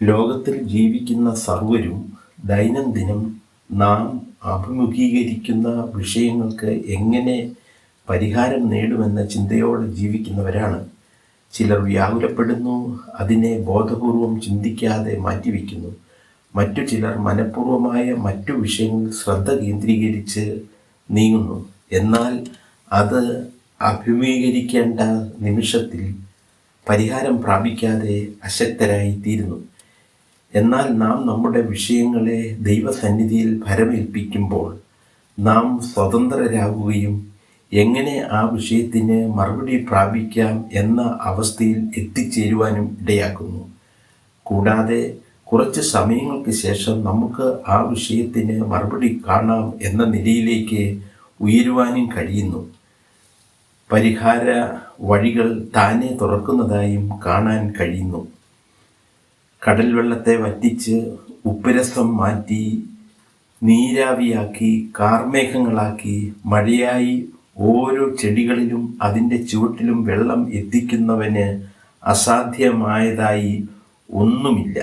ലോകത്തിൽ ജീവിക്കുന്ന സർവ്വരും ദൈനംദിനം നാം അഭിമുഖീകരിക്കുന്ന വിഷയങ്ങൾക്ക് എങ്ങനെ പരിഹാരം നേടുമെന്ന ചിന്തയോടെ ജീവിക്കുന്നവരാണ്. ചിലർ വ്യാകുലപ്പെടുന്നു, അതിനെ ബോധപൂർവം ചിന്തിക്കാതെ മാറ്റിവെക്കുന്നു. മറ്റു ചിലർ മനഃപൂർവമായ മറ്റു വിഷയങ്ങളിൽ ശ്രദ്ധ കേന്ദ്രീകരിച്ച് നീങ്ങുന്നു. എന്നാൽ അത് അഭിമുഖീകരിക്കേണ്ട നിമിഷത്തിൽ പരിഹാരം പ്രാപിക്കാതെ അശക്തരായിത്തീരുന്നു. എന്നാൽ നാം നമ്മുടെ വിഷയങ്ങളെ ദൈവസന്നിധിയിൽ ഭരമേൽപ്പിക്കുമ്പോൾ നാം സ്വതന്ത്രരാകുകയും എങ്ങനെ ആ വിഷയത്തിന് മറുപടി പ്രാപിക്കാം എന്ന അവസ്ഥയിൽ എത്തിച്ചേരുവാനും ഇടയാക്കുന്നു. കൂടാതെ കുറച്ച് സമയങ്ങൾക്ക് ശേഷം നമുക്ക് ആ വിഷയത്തിന് മറുപടി കാണാം എന്ന നിലയിലേക്ക് ഉയരുവാനും കഴിയുന്നു. പരിഹാര വഴികൾ താനെ തുറക്കുന്നതായും കാണാൻ കഴിയുന്നു. കടൽ വെള്ളത്തെ വറ്റിച്ച് ഉപ്പുരസം മാറ്റി നീരാവിയാക്കി കാർമേഘങ്ങളാക്കി മഴയായി ഓരോ ചെടികളിലും അതിൻ്റെ ചുവട്ടിലും വെള്ളം എത്തിക്കുന്നവന് അസാധ്യമായതായി ഒന്നുമില്ല.